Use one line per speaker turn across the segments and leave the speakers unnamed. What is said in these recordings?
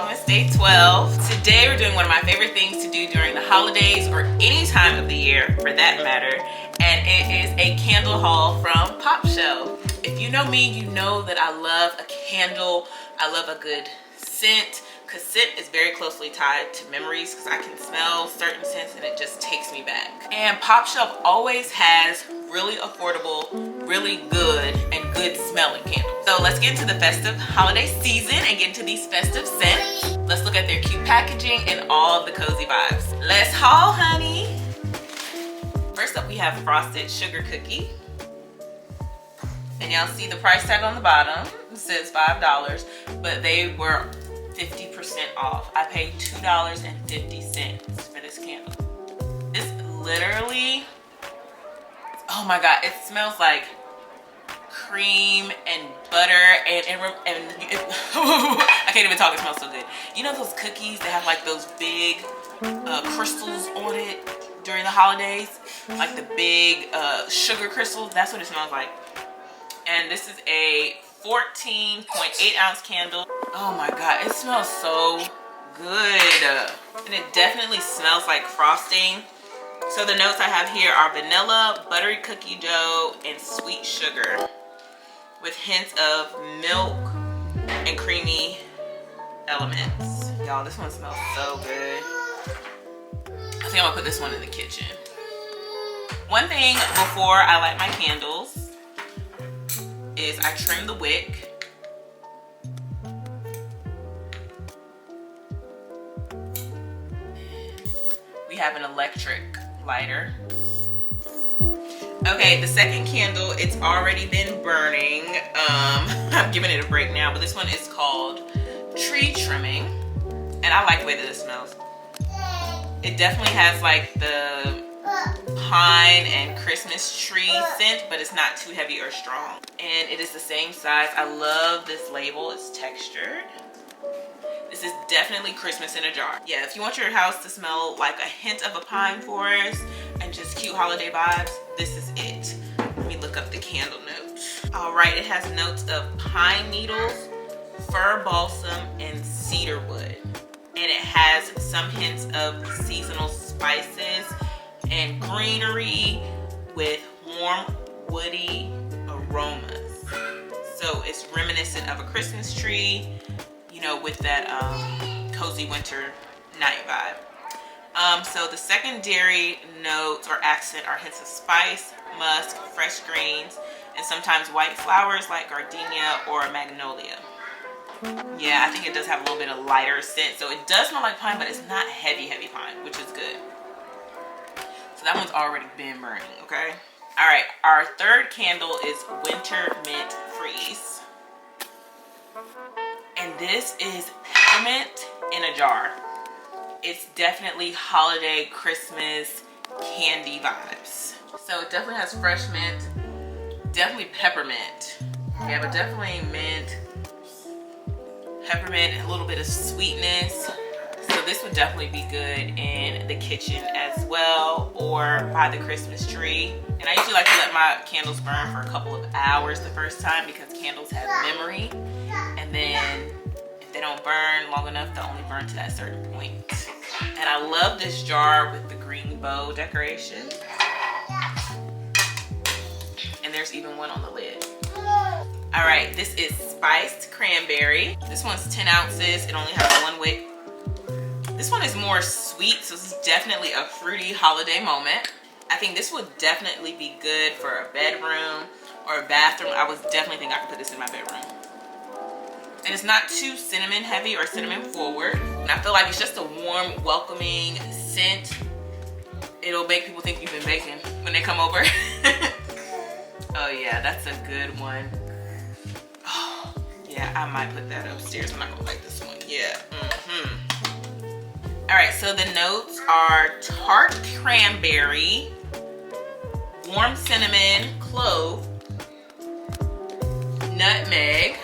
Vlogmas Day 12. Today we're doing one of my favorite things to do during the holidays or any time of the year for that matter. And it is a candle haul from PopShelf. If you know me, you know that I love a candle. I love a good scent, because scent is very closely tied to memories, because I can smell certain scents and it just takes me back. And PopShelf always has really affordable, really good, and good smelling candles. So let's get into the festive holiday season and get into these festive scents. Let's look at their cute packaging and all the cozy vibes. Let's haul, honey. First up, we have Frosted Sugar Cookie. And y'all see the price tag on the bottom. It says $5, but they were 50% off. I paid $2.50 for this candle. This literally, oh my God, it smells like cream and butter and I can't even talk, it smells so good. You know those cookies that have like those big crystals on it during the holidays? Like the big sugar crystals, that's what it smells like. And this is a 14.8 ounce candle. Oh my God, it smells so good. And it definitely smells like frosting. So the notes I have here are vanilla, buttery cookie dough, and sweet sugar, with hints of milk and creamy elements. Y'all, this one smells so good. I think I'm gonna put this one in the kitchen. One thing before I light my candles is I trim the wick. We have an electric lighter. Okay, the second candle, it's already been burning. I'm giving it a break now, but this one is called Tree Trimming. And I like the way that it smells. It definitely has like the pine and Christmas tree scent, but it's not too heavy or strong. And it is the same size. I love this label, it's textured. This is definitely Christmas in a jar. Yeah, if you want your house to smell like a hint of a pine forest and just cute holiday vibes, this is it. Let me look up the candle notes. All right, it has notes of pine needles, fir balsam, and cedar wood. And it has some hints of seasonal spices and greenery with warm, woody aromas. So it's reminiscent of a Christmas tree, you know, with that cozy winter night vibe. So the secondary notes or accent are hints of spice, musk, fresh greens, and sometimes white flowers like gardenia or magnolia. Yeah, I think it does have a little bit of lighter scent. So it does smell like pine, but it's not heavy, heavy pine, which is good. So that one's already been burning, okay? All right, our third candle is Winter Mint Freeze. And this is peppermint in a jar. It's definitely holiday Christmas candy vibes. So it definitely has fresh mint, definitely peppermint. Yeah, but definitely mint, peppermint, and a little bit of sweetness. So this would definitely be good in the kitchen as well, or by the Christmas tree. And I usually like to let my candles burn for a couple of hours the first time, because candles have memory. And then if they don't burn long enough, they'll only burn to that certain point. And I love this jar with the green bow decoration. And there's even one on the lid. All right, this is Spiced Cranberry. This one's 10 ounces. It only has one wick. This one is more sweet, so this is definitely a fruity holiday moment. I think this would definitely be good for a bedroom or a bathroom. I would definitely think I could put this in my bedroom. And it's not too cinnamon heavy or cinnamon forward. And I feel like it's just a warm, welcoming scent. It'll make people think you've been baking when they come over. Oh yeah, that's a good one. Oh, yeah, I might put that upstairs. I'm not gonna like this one. Yeah. All right, so the notes are tart cranberry, warm cinnamon, clove, nutmeg.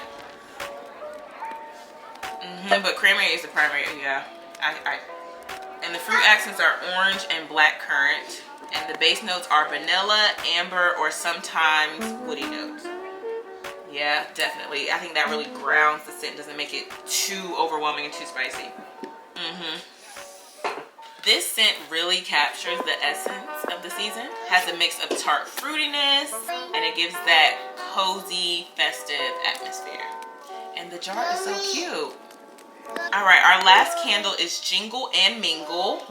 But cranberry is the primary, yeah. And the fruit accents are orange and black currant. And the base notes are vanilla, amber, or sometimes woody notes. Yeah, definitely. I think that really grounds the scent, doesn't make it too overwhelming and too spicy. This scent really captures the essence of the season. Has a mix of tart fruitiness, and it gives that cozy, festive atmosphere. And the jar is so cute. All right, our last candle is Jingle and Mingle.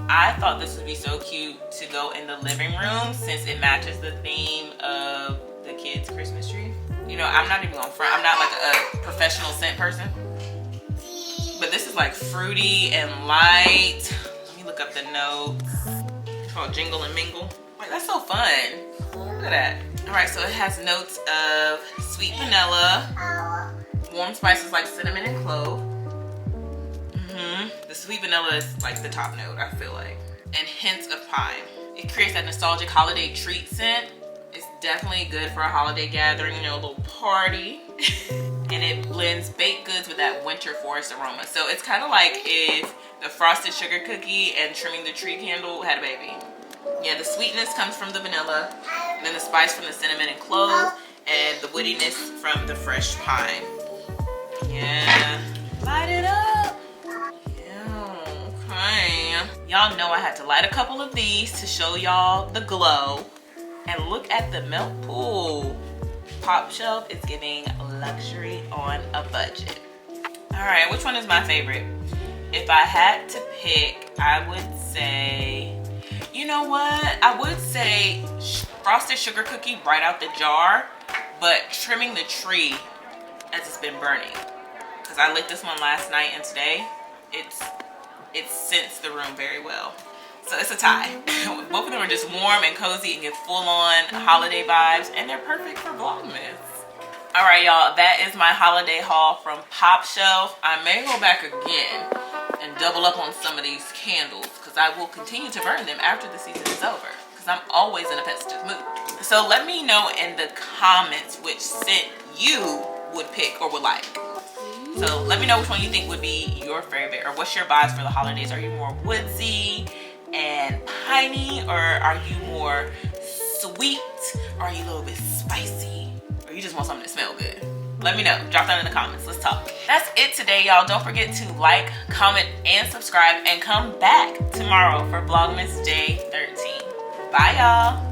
I thought this would be so cute to go in the living room since it matches the theme of the kids' Christmas tree. You know, I'm not even going front. I'm not like a professional scent person. But this is like fruity and light. Let me look up the notes. It's called Jingle and Mingle. Like, that's so fun. Look at that. All right, so it has notes of sweet vanilla, warm spices like cinnamon and clove. The sweet vanilla is like the top note, I feel like. And hints of pine. It creates that nostalgic holiday treat scent. It's definitely good for a holiday gathering, you know, a little party. And it blends baked goods with that winter forest aroma. So it's kind of like if the frosted sugar cookie and trimming the tree candle had a baby. Yeah, the sweetness comes from the vanilla, and then the spice from the cinnamon and clove, and the woodiness from the fresh pine. Yeah, light it up. Okay. Y'all know I had to light a couple of these to show y'all the glow. And look at the melt pool. PopShelf is giving luxury on a budget. All right, which one is my favorite? If I had to pick, I would say, you know what? I would say frosted sugar cookie right out the jar, but trimming the tree as it's been burning. Because I lit this one last night and today, it scents the room very well. So it's a tie. Both of them are just warm and cozy and give full-on holiday vibes, and they're perfect for Vlogmas. All right, y'all, that is my holiday haul from PopShelf. I may go back again and double up on some of these candles because I will continue to burn them after the season is over because I'm always in a festive mood. So let me know in the comments which scent you would pick or would like. So let me know which one you think would be your favorite, or what's your vibes for the holidays. Are you more woodsy and piney, or are you more sweet, or are you a little bit spicy, or you just want something to smell good? Let me know. Drop that in the comments. Let's talk. That's it today, y'all. Don't forget to like, comment, and subscribe, and come back tomorrow for Vlogmas Day 13. Bye, y'all.